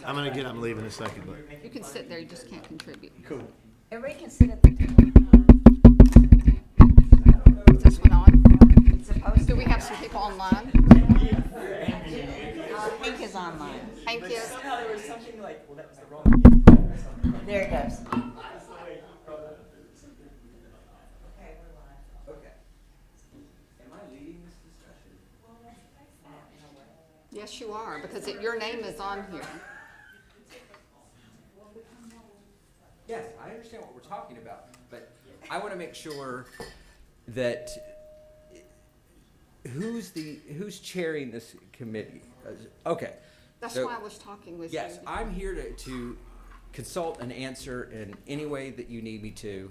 I'm gonna get up and leave in a second, but. You can sit there, you just can't contribute. Cool. Everybody can sit at the table. Is this one on? It's supposed Do to. we have some people online? Hank is online. Thank you. Somehow there was something like, well, that was the wrong. There it goes. Okay. Am I leading this discussion? Yes, you are, because your name is on here. Yes, I understand what we're talking about, but I want to make sure that who's chairing this committee? Okay. That's So- why I was talking with you. Yes, I'm here to consult and answer in any way that you need me to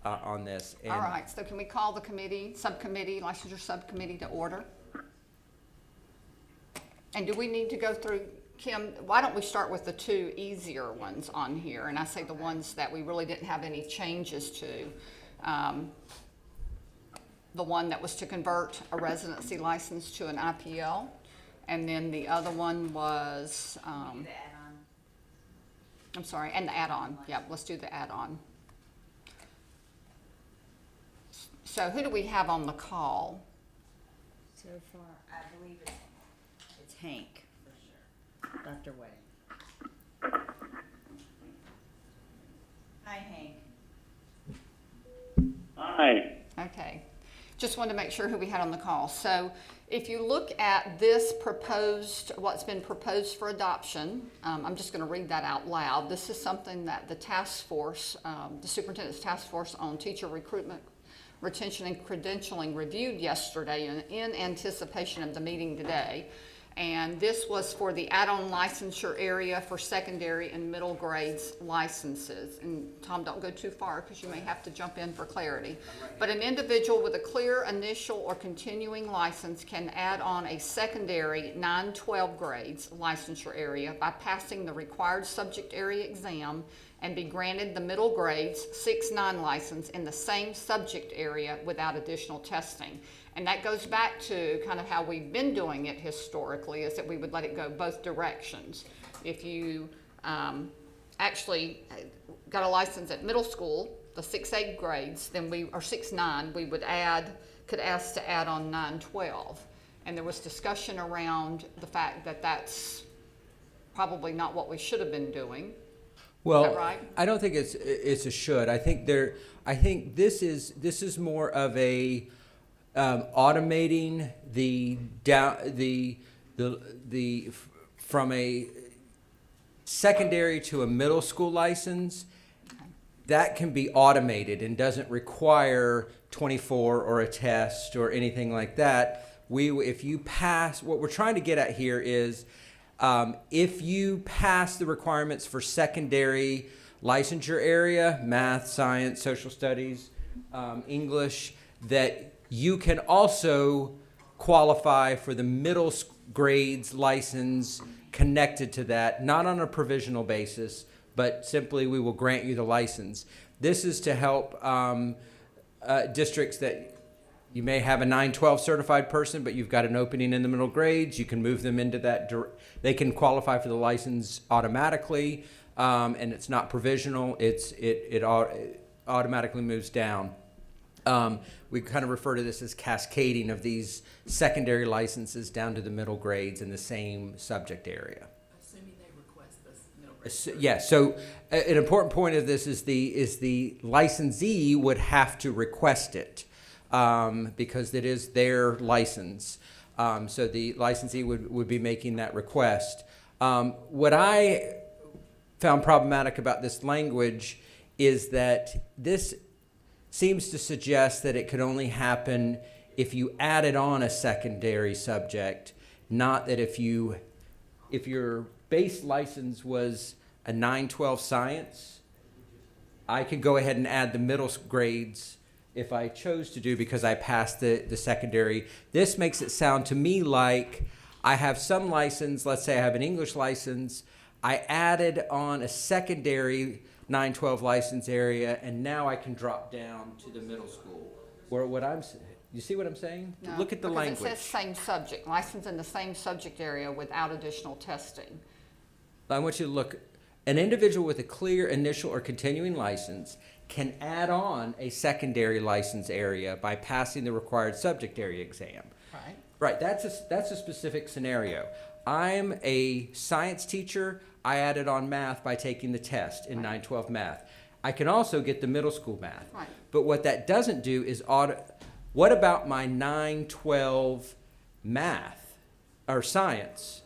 on this. And All right, so can we call the subcommittee, licensure subcommittee to order? And do we need to go through, Kim, why don't we start with the two easier ones on here? And I say the ones that we really didn't have any changes to. The one that was to convert a residency license to an IPL. And then the other one was, The add-on. I'm sorry, and the add-on. Yeah, let's do the add-on. So who do we have on the call? So far, I believe it's Hank, for sure. Dr. Wedding. Hi, Hank. Hi. Okay. Just wanted to make sure who we had on the call. So if you look at this proposed, what's been proposed for adoption, I'm just going to read that out loud. This is something that the task force, the superintendent's task force on teacher recruitment, retention, and credentialing reviewed yesterday in anticipation of the meeting today. And this was for the add-on licensure area for secondary and middle grades licenses. And Tom, don't go too far because you may have to jump in for clarity. But an individual with a clear initial or continuing license can add on a secondary 9-12 grades licensure area by passing the required subject area exam and be granted the middle grades 6-9 license in the same subject area without additional testing. And that goes back to kind of how we've been doing it historically, is that we would let it go both directions. If you actually got a license at middle school, the 6-8 grades, then or 6-9, we would could ask to add on 9-12. And there was discussion around the fact that that's probably not what we should have been doing. well, Is that right? I don't think it's a should. I think this is more of a automating from a secondary to a middle school license. That can be automated and doesn't require 24 or a test or anything like that. If you pass, what we're trying to get at here is, if you pass the requirements for secondary licensure area, math, science, social studies, English, that you can also qualify for the middle grades license connected to that, not on a provisional basis, but simply we will grant you the license. This is to help districts that you may have a 9-12 certified person, but you've got an opening in the middle grades. You can move them into that. They can qualify for the license automatically, and it's not provisional. It automatically moves down. We kind of refer to this as cascading of these secondary licenses down to the middle grades in the same subject area. Assuming they request this middle grade. Yeah, so an important point of this is the licensee would have to request it because it is their license. So the licensee would be making that request. What I found problematic about this language is that this seems to suggest that it could only happen if you added on a secondary subject, not that if your base license was a 9-12 science, I could go ahead and add the middle grades if I chose to do because I passed the secondary. This makes it sound to me like I have some license, let's say I have an English license, I added on a secondary 9-12 license area, and now I can drop down to the middle school. Where you see what I'm saying? No, Look at the because language. it says same subject, license in the same subject area without additional testing. I want you to look, an individual with a clear initial or continuing license can add on a secondary license area by passing the required subject area exam. Right. Right, that's a specific scenario. I'm a science teacher, I added on math by taking the test in 912 math. I can also get the middle school math. Right. But what that doesn't do is what about my 912 math or science?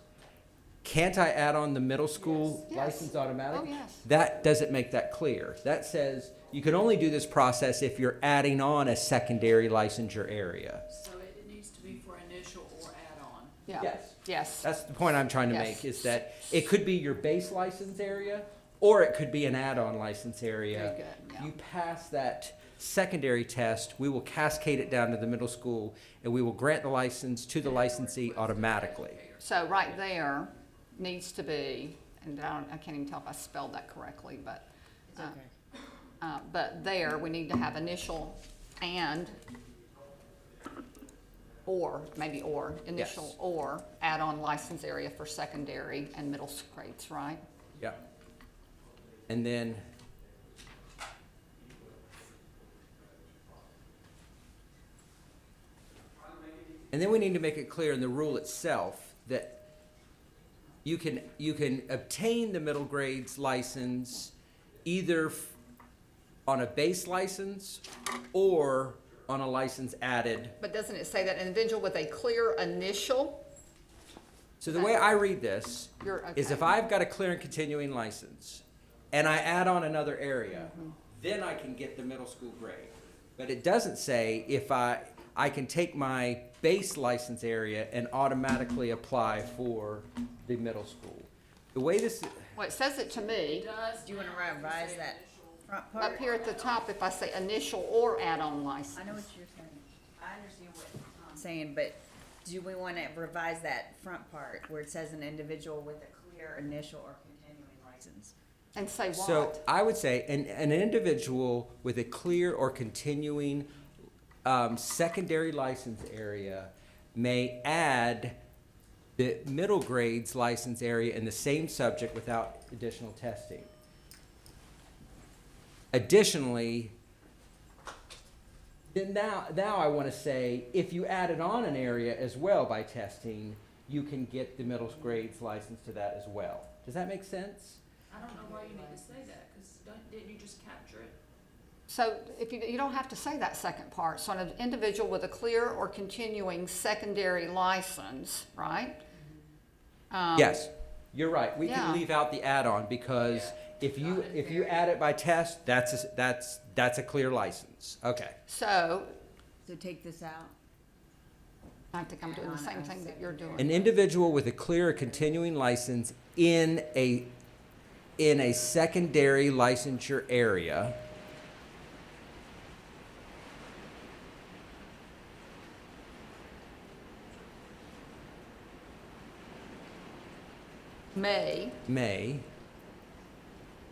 Can't I add on the middle school Yes. license automatically? Oh, yes. That doesn't make that clear. That says you can only do this process if you're adding on a secondary licensure area. So it needs to be for initial or add-on. Yeah. Yes. Yes. That's the point I'm trying to Yes. make, is that it could be your base license area, or it could be an add-on license area. Very good, yeah. You pass that secondary test, we will cascade it down to the middle school, and we will grant the license to the licensee automatically. So right there needs to be, and I can't even tell if I spelled that correctly, but, It's okay. but there, we need to have initial and, or, maybe or, initial Yes. or, add-on license area for secondary and middle grades, right? Yeah. And then, we need to make it clear in the rule itself that you can obtain the middle grades license either on a base license or on a license added. But doesn't it say that an individual with a clear initial? So the way I read this You're, is if okay. I've got a clear and continuing license and I add on another area, then I can get the middle school grade. But it doesn't say if I can take my base license area and automatically apply for the middle school. The way this, Well, it says it to me, Does Do you wanna now have to revise say that initial. front part? up here at the top, if I say initial or add-on license. I know what you're saying. I understand what Tom's saying, but do we wanna revise that front part where it says an individual with a clear initial or continuing license? And say what? so I would say an individual with a clear or continuing secondary license area may add the middle grades license area in the same subject without additional testing. Additionally, then now I want to say, if you added on an area as well by testing, you can get the middle grades license to that as well. Does that make sense? I don't know why you need to say that, because didn't you just capture it? So if you don't have to say that second part. So an individual with a clear or continuing secondary license, right? Yes, you're right. We yeah. can leave out the add-on because if you add it by test, that's a clear license. Okay. So So take this out? I think I'm doing the same thing that you're doing. An individual with a clear or continuing license in a secondary licensure area May, may,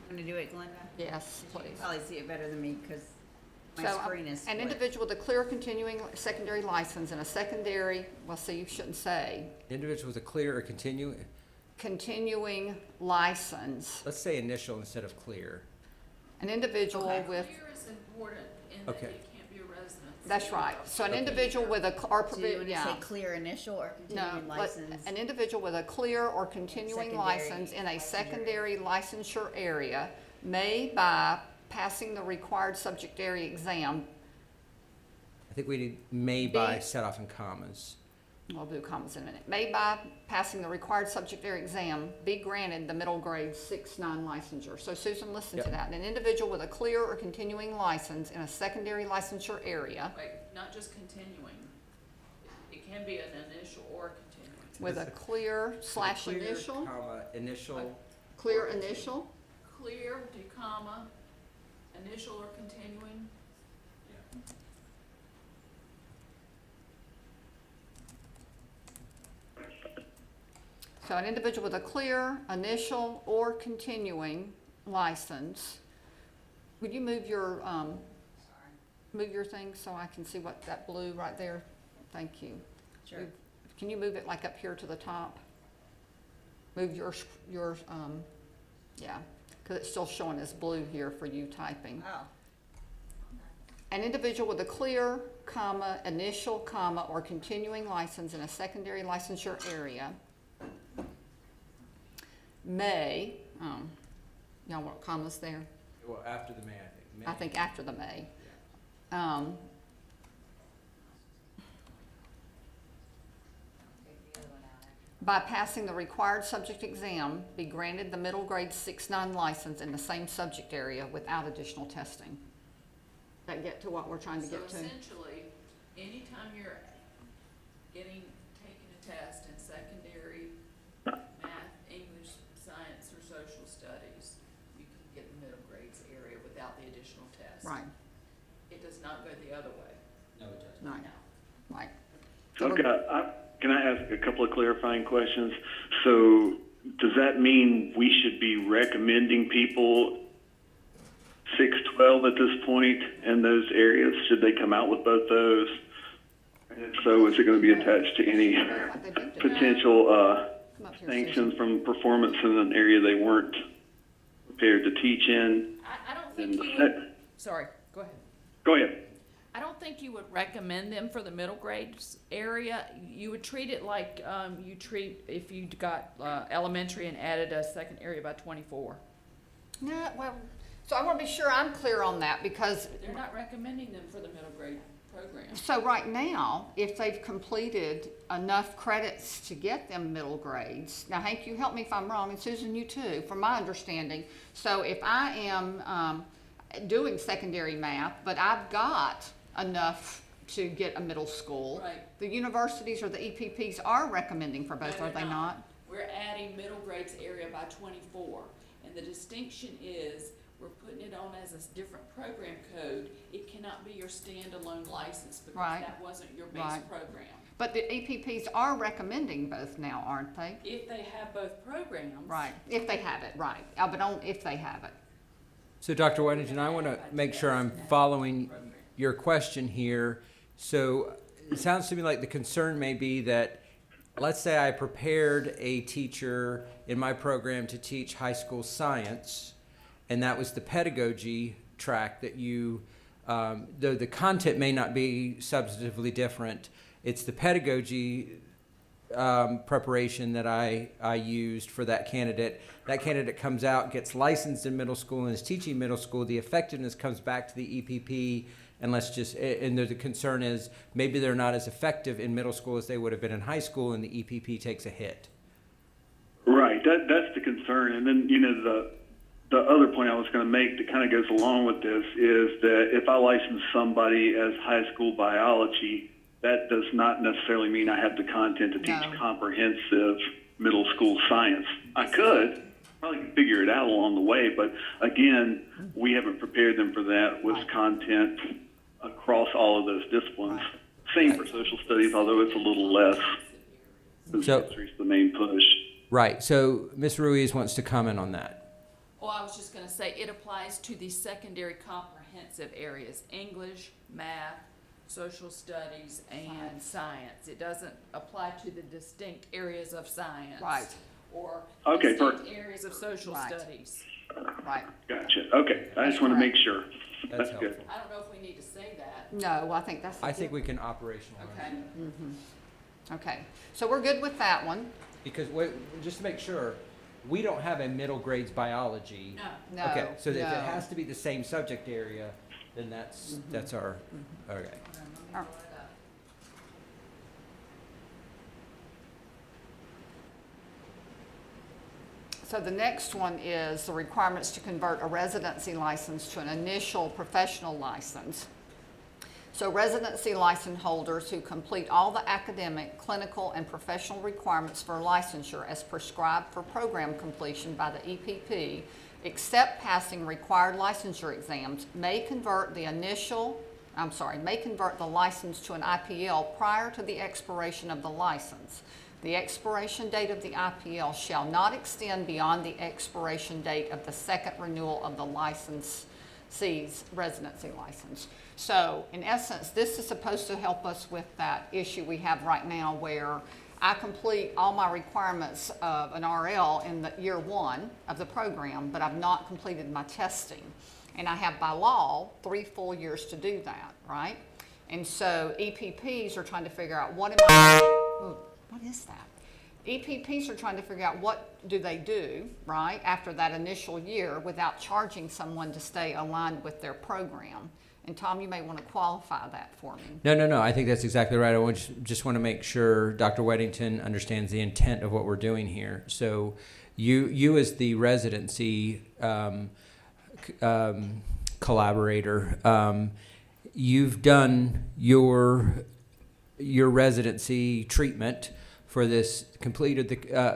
Wanna do it, Glenda? yes, You please. can probably see it better than me, cause my So, screen is an split. individual with a clear continuing secondary license and a secondary, well, see, you shouldn't say, individual with a clear or continuing license. let's say initial instead of clear. An individual Okay. with, Clear is important in that Okay. it can't be a resident. that's right. So an individual with a, or, So you wanna yeah. say clear initial or No, continuing but license? an individual with a clear or continuing Secondary license in a secondary licensure area may, by passing the required subject area exam, I think we need may by Be- set off in commas. we'll do commas in a minute, may by passing the required subject area exam be granted the middle grade 6-9 licensure. So Susan, listen to Yep. that. An individual with a clear or continuing license in a secondary licensure area Wait, not just continuing. It can be an initial or continuing. with a clear slash Clear, initial, comma, initial. clear initial, Clear, do comma, initial or continuing. so an individual with a clear, initial, or continuing license. Would you move your thing so I can see what that blue right there? Thank you. Sure. Can you move it like up here to the top? Move yours, yeah, because it's still showing as blue here for you typing. Oh, An individual with a clear, comma, initial, comma, or continuing license in a secondary licensure area may, y'all want commas there? Well, after the may, I think. May. I think after the may. take the other one out. By passing the required subject exam, be granted the middle grade 6-9 license in the same subject area without additional testing. That get to what we're trying to So get to? essentially, anytime you're taking a test in secondary math, English, science, or social studies, you can get the middle grades area without the additional test. Right, It does not go the other way. No, it doesn't. right, right. So can I ask a couple of clarifying questions? So does that mean we should be recommending people 6-12 at this point in those areas? Should they come out with both those? And if so, is it going to be attached to any Like they do today. potential Come up here, sanctions Susan. from performance in an area they weren't prepared to teach in? I don't And think you the would, sorry, go ahead. Go ahead. I don't think you would recommend them for the middle grades area. You would treat it like, you treat if you got, elementary and added a second area by 24. No, well, so I want to be sure I'm clear on that because, They're not recommending them for the middle grade program. so right now, if they've completed enough credits to get them middle grades, now Hank, you help me if I'm wrong, and Susan, you too, from my understanding. So if I am doing secondary math, but I've got enough to get a middle school, Right. the universities or the EPPs are recommending for both, No, are they're they not? We're adding middle grades area by 24. And the distinction is, we're putting it on as a different program code. It cannot be your standalone license because Right. that wasn't your base Right. program. But the EPPs are recommending both now, aren't they? If they have both programs. Right, if they have it, right, but if they have it. So, Dr. Whitington, I want to make sure I'm following your question here. So, it sounds to me like the concern may be that, let's say I prepared a teacher in my program to teach high school science, and that was the pedagogy track that you, though the content may not be substantively different, it's the pedagogy preparation that I used for that candidate. That candidate comes out, gets licensed in middle school, and is teaching middle school. The effectiveness comes back to the EPP, and the concern is maybe they're not as effective in middle school as they would have been in high school, and the EPP takes a hit. Right, that's the concern. And then, the other point I was going to make that kind of goes along with this is that if I license somebody as high school biology, that does not necessarily mean I have the content to teach No. comprehensive middle school science. I could probably figure it out along the way, but again, we haven't prepared them for that with Right. content across all of those disciplines. Right. Same for social studies, although it's a little less, since So- history's the main push. Right. So, Ms. Ruiz wants to comment on that. Well, I was just gonna say, it applies to the secondary comprehensive areas, English, math, social studies, and science. It doesn't apply to the distinct areas of science. Right. Or Okay, distinct areas of social Right. studies. Right, Gotcha. Okay, I just want to make sure. That's That's good. helpful. I don't know if we need to say that. no, I think that's. I think we can operationalize Okay. it. Okay, so we're good with that one. Because, just to make sure, we don't have a middle grades biology. No. No, Okay, so if it no. has to be the same subject area, then that's our, okay. Alright. So the next one is the requirements to convert a residency license to an initial professional license. So residency license holders who complete all the academic, clinical, and professional requirements for licensure as prescribed for program completion by the EPP, except passing required licensure exams, may convert the license to an IPL prior to the expiration of the license. The expiration date of the IPL shall not extend beyond the expiration date of the second renewal of the licensee's residency license. So in essence, this is supposed to help us with that issue we have right now where I complete all my requirements of an RL in the year 1 of the program, but I've not completed my testing. And I have by law 3 full years to do that, right? And so EPPs are trying to figure out what is that? EPPs are trying to figure out what do they do, right, after that initial year without charging someone to stay aligned with their program. And Tom, you may want to qualify that for me. No. I think that's exactly right. I just want to make sure Dr. Weddington understands the intent of what we're doing here. So you as the residency collaborator, you've done your residency treatment for this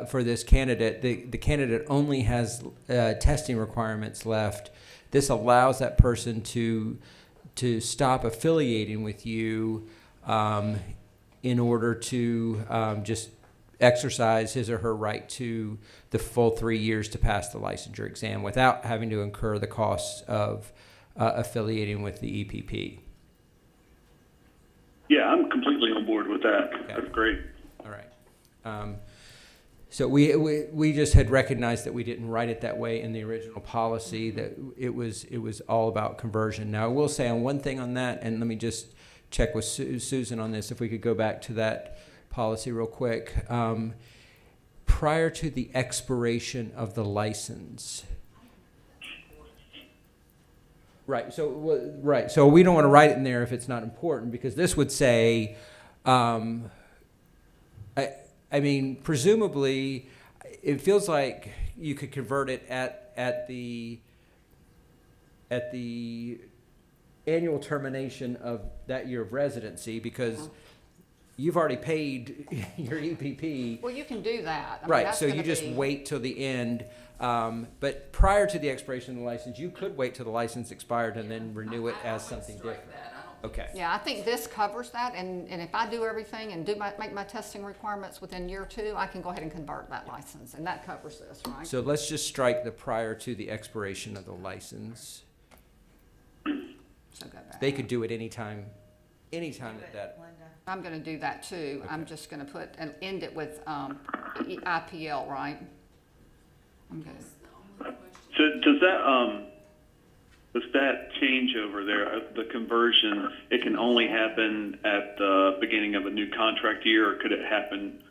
for this candidate. The candidate only has testing requirements left. This allows that person to stop affiliating with you in order to just exercise his or her right to the full 3 years to pass the licensure exam without having to incur the costs of affiliating with the EPP. Yeah, I'm completely on board with that. Okay. That's great. All right. So we just had recognized that we didn't write it that way in the original policy, that it was all about conversion. Now, I will say on one thing on that, and let me just check with Susan on this, if we could go back to that policy real quick. Prior to the expiration of the license. Right. So we don't want to write it in there if it's not important, because this would say, I mean, presumably, it feels like you could convert it at the annual termination of that year of residency, because you've already paid your EPP. Well, you can do that. I mean, Right, that's so you gonna just be- wait till the end. But prior to the expiration of the license, you could wait till the license expired and then renew it I as would something strike different. that. I don't think Okay. Yeah, I think this covers that, and if I do everything and make my testing requirements within year 2, I can go ahead and convert that license, and that covers this, right? So let's just strike the prior to the expiration of the license. So go back. They could do it anytime that. Linda. I'm gonna do that too. I'm Okay. just gonna put, and end it with, IPL, right? I'm good. that's the only question. So does that changeover there, the conversion, it can only happen at the beginning of a new contract year, or could it happen?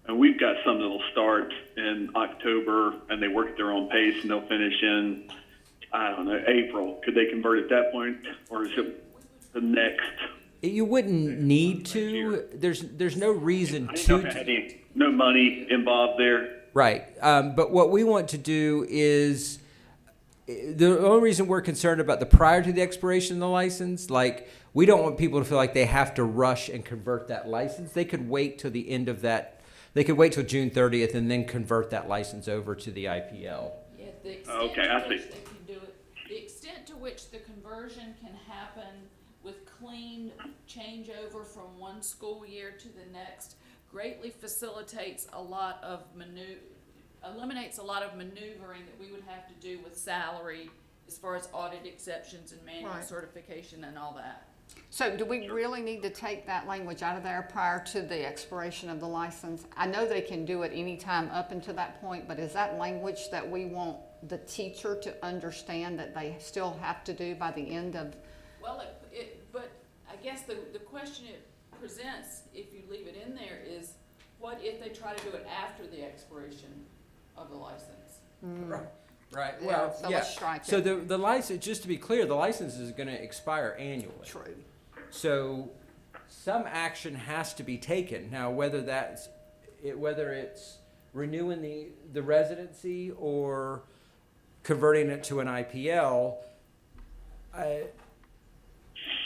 And we've got some that'll start in October and they work at their own pace and they'll finish in, I don't know, April. Could they convert at that point, or is it the next? You wouldn't need to. There's no reason I didn't know if it to. had no money involved there. Right. But what we want to do is, the only reason we're concerned about the prior to the expiration of the license, like, we don't want people to feel like they have to rush and convert that license. They could wait till the end of that. They could wait till June 30th and then convert that license over to the IPL. Yeah, the extent Okay, to I which see. they can do it, the extent to which the conversion can happen with clean changeover from one school year to the next greatly facilitates a lot of eliminates a lot of maneuvering that we would have to do with salary as far as audit exceptions and manual Right. certification and all that. So do we really need to take that language out of there prior to the expiration of the license? I know they can do it anytime up until that point, but is that language that we want the teacher to understand that they still have to do by the end of? Well, but I guess the question it presents, if you leave it in there, is what if they try to do it after the expiration of the license? Right. Yeah, Well, so yeah. let's strike So it. the license, just to be clear, the license is going to expire annually. True. So some action has to be taken. Now, whether it's renewing the residency or converting it to an IPL,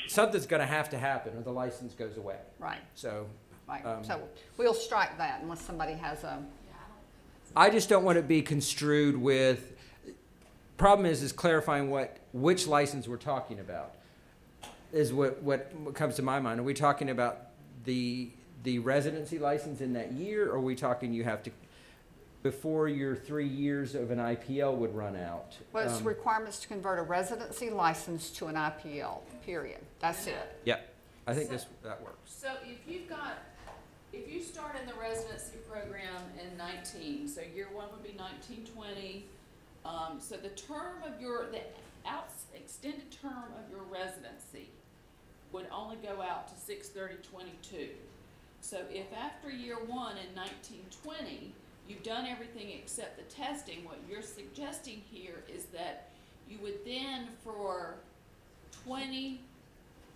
something's going to happen, or the license goes away. Right, So right. So we'll strike that unless somebody has a, I just don't want to be construed with. Problem is clarifying which license we're talking about. Is what comes to my mind. Are we talking about the residency license in that year, or are we talking you have to, before your 3 years of an IPL would run out? well, it's requirements to convert a residency license to an IPL, period. That's it. Yeah, I think that works. So if if you start in the residency program in 19, so year one would be 1920. So the term of extended term of your residency would only go out to 6/30/22. So if after year one in 1920, you've done everything except the testing, what you're suggesting here is that you would then for 20,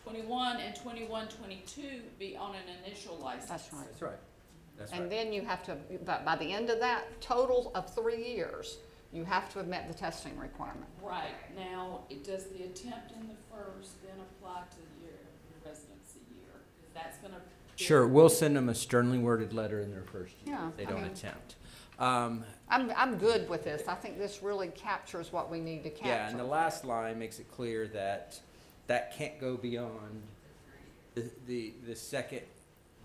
21, and 21/22 be on an initial license. That's right. That's right. That's And right. then you have to, by the end of that total of 3 years, you have to have met the testing requirement. Right, now, does the attempt in the first then apply to your residency year? 'Cause that's gonna. Sure, we'll send them a sternly worded letter in their first year Yeah, if they I don't mean- attempt. I'm good with this. I think this really captures what we need to capture. Yeah, and the last line makes it clear that that can't go beyond the second,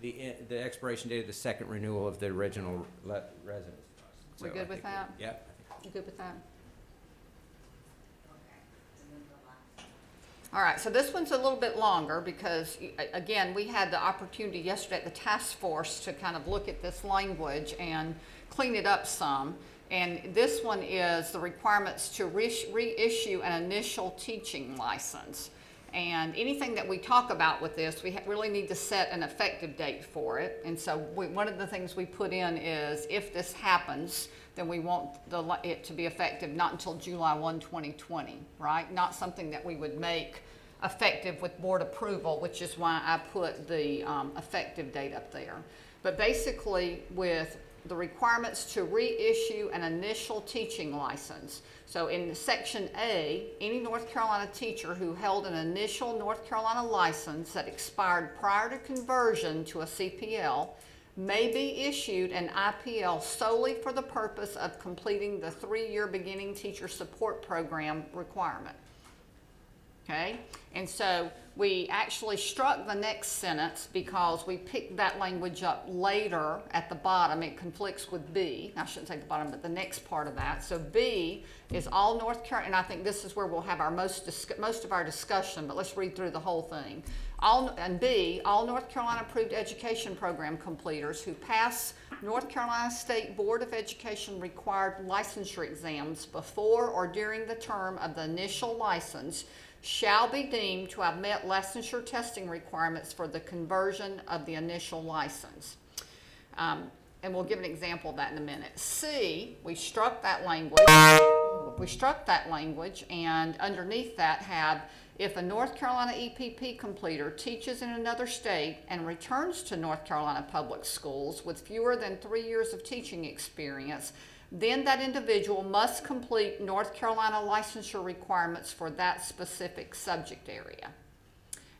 the expiration date of the second renewal of the original residence. We So good I with think that? Yep. You good with that? Okay. And then the last. All right, so this one's a little bit longer because, again, we had the opportunity yesterday at the task force to kind of look at this language and clean it up some. And this one is the requirements to reissue an initial teaching license. And anything that we talk about with this, we really need to set an effective date for it. And so one of the things we put in is if this happens, then we want it to be effective not until July 1, 2020, right? Not something that we would make effective with board approval, which is why I put the effective date up there. But basically, with the requirements to reissue an initial teaching license. So in section A, any North Carolina teacher who held an initial North Carolina license that expired prior to conversion to a CPL may be issued an IPL solely for the purpose of completing the 3-year beginning teacher support program requirement. Okay, and so we actually struck the next sentence because we picked that language up later at the bottom. It conflicts with B. I shouldn't say the bottom, but the next part of that. So B is all North Carolina, and I think this is where we'll have our most of our discussion, but let's read through the whole thing. And B, all North Carolina approved education program completers who pass North Carolina State Board of Education required licensure exams before or during the term of the initial license shall be deemed to have met licensure testing requirements for the conversion of the initial license. And we'll give an example of that in a minute. C, we struck that language. And underneath that had, if a North Carolina EPP completer teaches in another state and returns to North Carolina public schools with fewer than 3 years of teaching experience, then that individual must complete North Carolina licensure requirements for that specific subject area.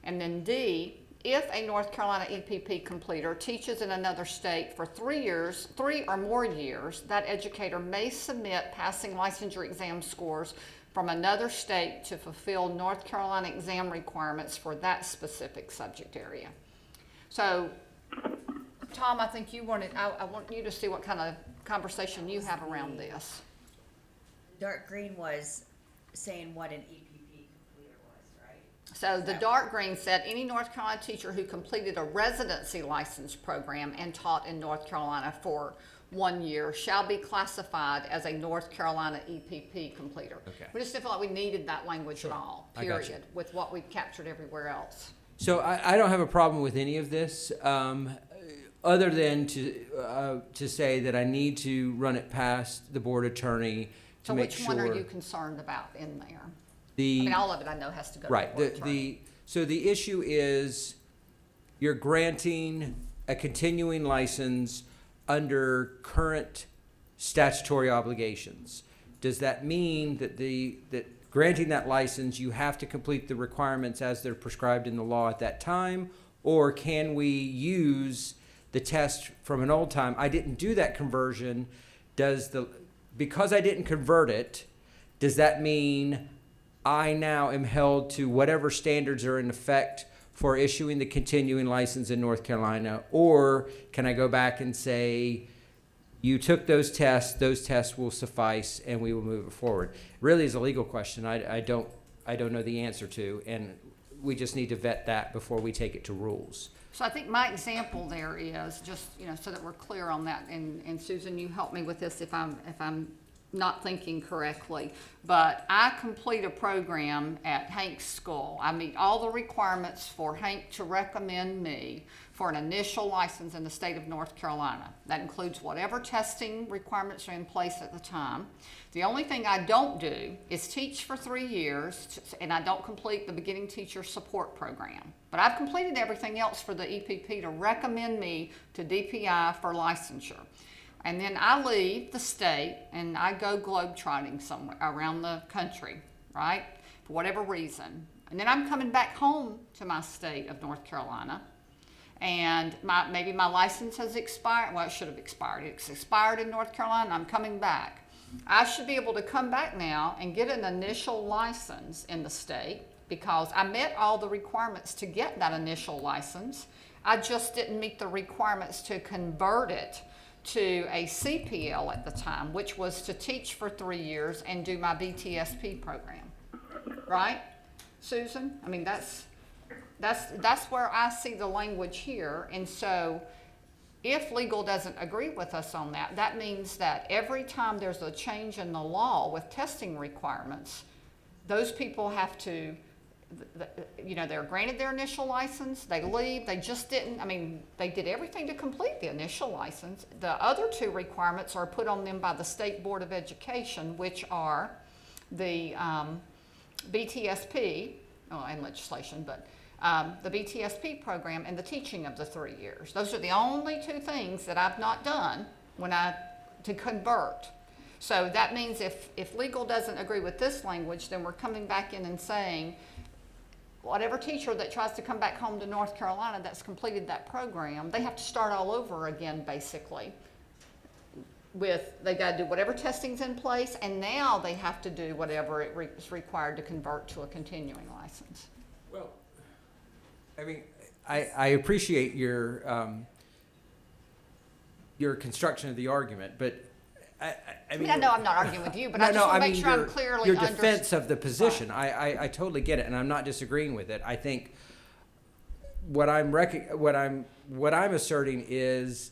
And then D, if a North Carolina EPP completer teaches in another state for 3 or more years, that educator may submit passing licensure exam scores from another state to fulfill North Carolina exam requirements for that specific subject area. So, Tom, I think I want you to see what kind of conversation you have around this. Dark green was saying what an EPP completer was, right? So the dark green said any North Carolina teacher who completed a residency license program and taught in North Carolina for 1 year shall be classified as a North Carolina EPP completer. Okay. We just didn't feel like we needed that language at all, I got you. period, with what we've captured everywhere else. So I don't have a problem with any of this, other than to say that I need to run it past the board attorney to So make which sure. one are you concerned about in there? I The mean, all of it I know has to go to right. the board attorney. So the issue is you're granting a continuing license under current statutory obligations. Does that mean that that granting that license, you have to complete the requirements as they're prescribed in the law at that time, or can we use the test from an old time? I didn't do that conversion. Because I didn't convert it, does that mean I now am held to whatever standards are in effect for issuing the continuing license in North Carolina? Or can I go back and say, you took those tests will suffice, and we will move it forward? Really is a legal question I don't know the answer to, and we just need to vet that before we take it to rules. So I think my example there is just, so that we're clear on that, and Susan, you help me with this if I'm not thinking correctly. But I complete a program at Hank's school. I meet all the requirements for Hank to recommend me for an initial license in the state of North Carolina. That includes whatever testing requirements are in place at the time. The only thing I don't do is teach for 3 years, and I don't complete the beginning teacher support program. But I've completed everything else for the EPP to recommend me to DPI for licensure. And then I leave the state and I go globetrotting somewhere around the country, right? For whatever reason. And then I'm coming back home to my state of North Carolina. And maybe my license has expired. Well, it should have expired. It's expired in North Carolina. I'm coming back. I should be able to come back now and get an initial license in the state because I met all the requirements to get that initial license. I just didn't meet the requirements to convert it to a CPL at the time, which was to teach for 3 years and do my BTSP program. Right, Susan? I mean, that's where I see the language here. And so if legal doesn't agree with us on that, that means that every time there's a change in the law with testing requirements, those people have to, they're granted their initial license, they leave, they just didn't, they did everything to complete the initial license. The other 2 requirements are put on them by the State Board of Education, which are the BTSP, and legislation, but the BTSP program and the teaching of the 3 years. Those are the only 2 things that I've not done to convert. So that means if legal doesn't agree with this language, then we're coming back in and saying, whatever teacher that tries to come back home to North Carolina that's completed that program, they have to start all over again, basically. They got to do whatever testing's in place, and now they have to do whatever is required to convert to a continuing license. Well, I appreciate your construction of the argument, but I know I'm not arguing with you, but I just want to make sure I'm clearly your defense of the position. I totally get it, and I'm not disagreeing with it. I think what I'm asserting is,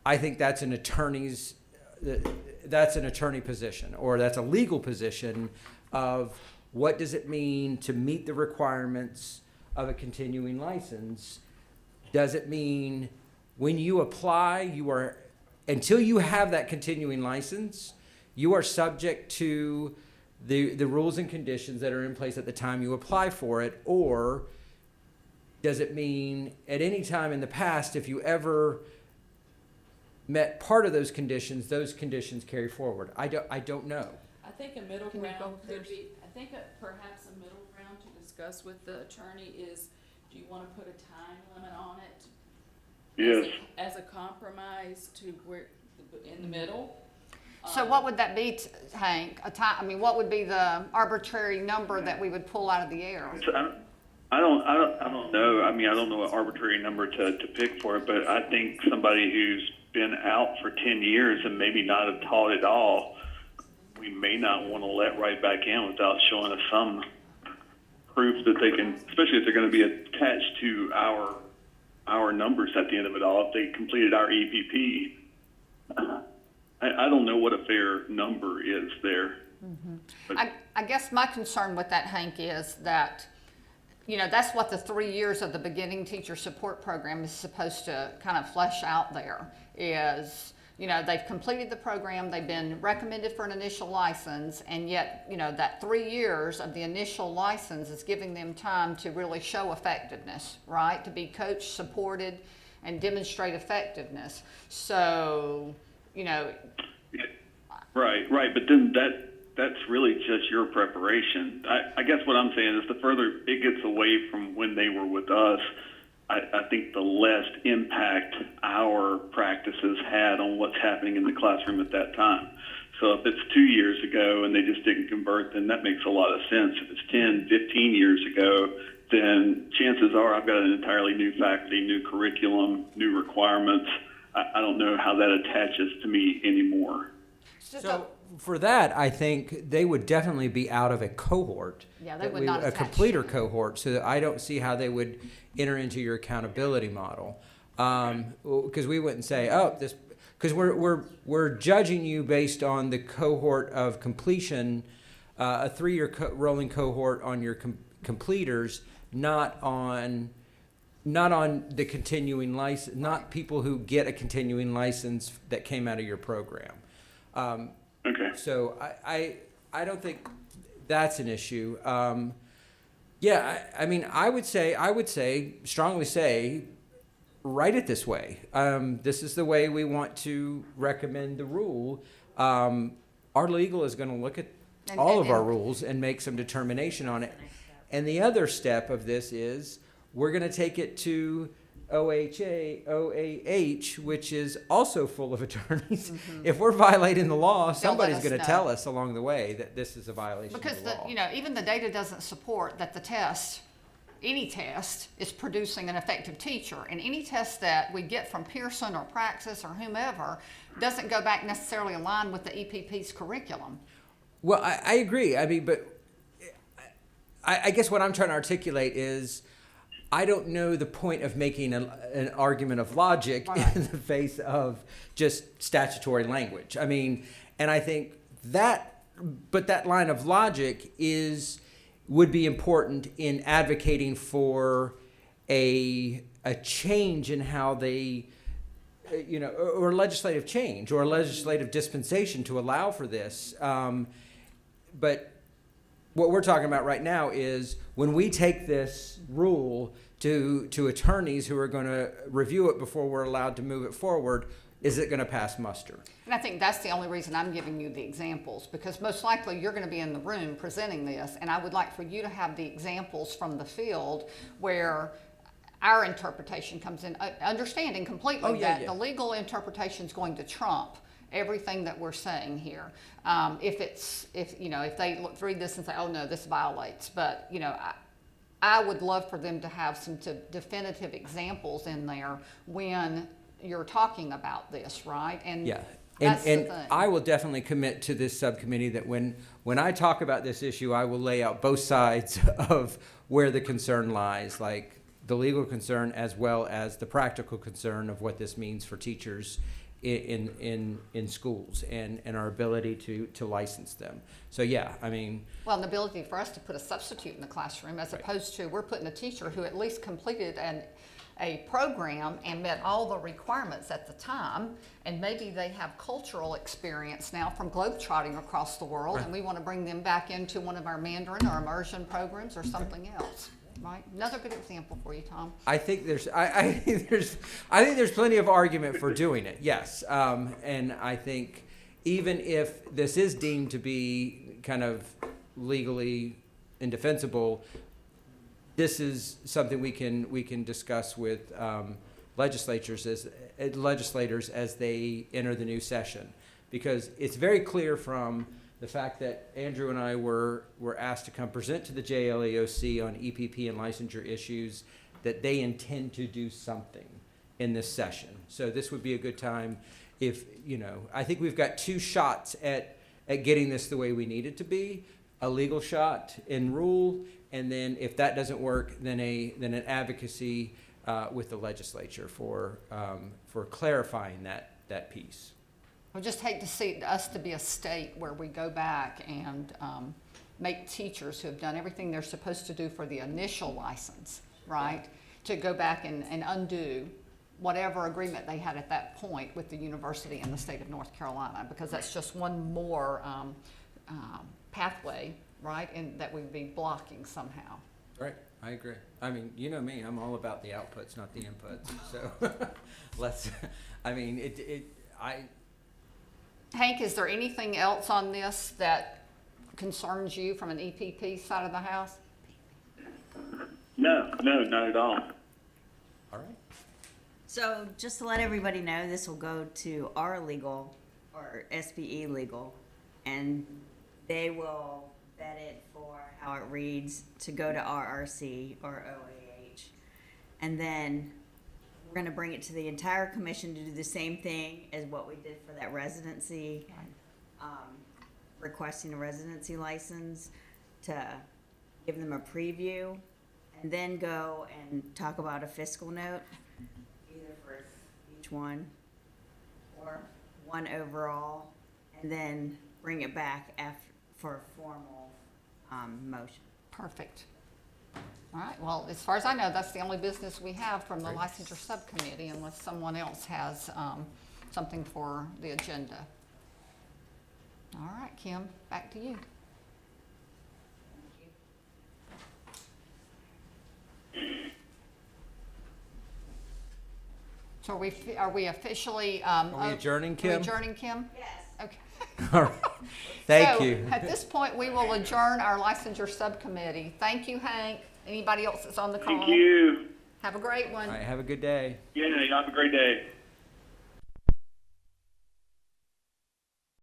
I think that's an attorney position, or that's a legal position of what does it mean to meet the requirements of a continuing license. Does it mean when you apply, until you have that continuing license, you are subject to the rules and conditions that are in place at the time you apply for it? Or does it mean at any time in the past, if you ever met part of those conditions carry forward? I don't know. I think a middle Can you go ground could first? be, perhaps a middle ground to discuss with the attorney is, do you wanna put a time limit on it? Yes. As a compromise to where, in the middle? So what would that be, Hank? What would be the arbitrary number that we would pull out of the air? I don't know. I don't know an arbitrary number to pick for it, but I think somebody who's been out for 10 years and maybe not have taught at all, we may not want to let right back in without showing us some proof that they can, especially if they're going to be attached to our numbers at the end of it all. If they completed our EPP, I don't know what a fair number is there. Mm-hmm. I guess my concern with that, Hank, is that, that's what the 3 years of the beginning teacher support program is supposed to kind of flesh out there is, they've completed the program, they've been recommended for an initial license, and yet, that 3 years of the initial license is giving them time to really show effectiveness, right? To be coached, supported, and demonstrate effectiveness. So, Right. But then that's really just your preparation. I guess what I'm saying is the further it gets away from when they were with us, I think the less impact our practices had on what's happening in the classroom at that time. So if it's 2 years ago and they just didn't convert, then that makes a lot of sense. If it's 10, 15 years ago, then chances are I've got an entirely new faculty, new curriculum, new requirements. I don't know how that attaches to me anymore. So for that, I think they would definitely be out of a cohort. Yeah, they that would we- not a attach completer to it. cohort, so that I don't see how they would enter into your accountability model. Because we wouldn't say, oh, this, because we're judging you based on the cohort of completion, a 3-year rolling cohort on your completers, not on the continuing license, not people who get a continuing license that came out of your program. Okay. So I don't think that's an issue. I mean, I would strongly say, write it this way. This is the way we want to recommend the rule. Our legal is going to look at all of our rules and make some determination on it. And the other step of this is we're going to take it to OAH, which is also full of attorneys. If we're violating the law, somebody's us going to know. tell us along the way that this is a violation Because of the law. even the data doesn't support that the test, any test, is producing an effective teacher. And any test that we get from Pearson or Praxis or whomever doesn't go back necessarily aligned with the EPP's curriculum. Well, I agree. I mean, but I guess what I'm trying to articulate is I don't know the point of making an argument of logic Right. in the face of just statutory language. I mean, and I think that line of logic would be important in advocating for a change in how they, or legislative change or legislative dispensation to allow for this. But what we're talking about right now is when we take this rule to attorneys who are going to review it before we're allowed to move it forward, is it going to pass muster? And I think that's the only reason I'm giving you the examples, because most likely you're going to be in the room presenting this, and I would like for you to have the examples from the field where our interpretation comes in, understanding completely Oh, yeah, that yeah. the legal interpretation is going to trump everything that we're saying here. If they read this and say, oh no, this violates, but I would love for them to have some definitive examples in there when you're talking about this, right? And Yeah. that's the And thing. I will definitely commit to this subcommittee that when I talk about this issue, I will lay out both sides of where the concern lies, like the legal concern as well as the practical concern of what this means for teachers in schools and our ability to license them. So yeah, I mean, Well, and the ability for us to put a substitute in the classroom as opposed to we're putting a teacher who at least completed a program and met all the requirements at the time, and maybe they have cultural experience now from globetrotting across the world, and we want to bring them back into one of our Mandarin or immersion programs or something else. Right? Another good example for you, Tom. I think I think there's plenty of argument for doing it. Yes, and I think even if this is deemed to be kind of legally indefensible, this is something we can discuss with legislators as they enter the new session, because it's very clear from the fact that Andrew and I were asked to come present to the JLEOC on EPP and licensure issues that they intend to do something in this session. So this would be a good time if, I think we've got 2 shots at getting this the way we need it to be, a legal shot in rule, and then if that doesn't work, then an advocacy with the legislature for clarifying that piece. I would just hate to see us to be a state where we go back and make teachers who have done everything they're supposed to do for the initial license, right, to go back and undo whatever agreement they had at that point with the university in the state of North Carolina, because that's just one more pathway, right, and that we'd be blocking somehow. Right, I agree. I mean, you know me, I'm all about the outputs, not the inputs. So Hank, is there anything else on this that concerns you from an EPP side of the house? No, not at all. all right. So just to let everybody know, this will go to our legal or SBE legal, and they will vet it for how it reads to go to RRC or OAH. And then we're going to bring it to the entire commission to do the same thing as what we did for that residency. requesting a residency license to give them a preview, and then go and talk about a fiscal note, either for each one or one overall, and then bring it back for a formal motion. Perfect. All right, well, as far as I know, that's the only business we have from the licensure subcommittee, unless someone else has something for the agenda. All right, Kim, back to you. So are we officially? Are we adjourning, Kim? Adjourning, Kim? Yes. Okay. All right. Thank So, you. at this point, we will adjourn our licensure subcommittee. Thank you, Hank. Anybody else that's on the call? Thank you. Have a great one. All right, have a good day. Yeah, have a great day.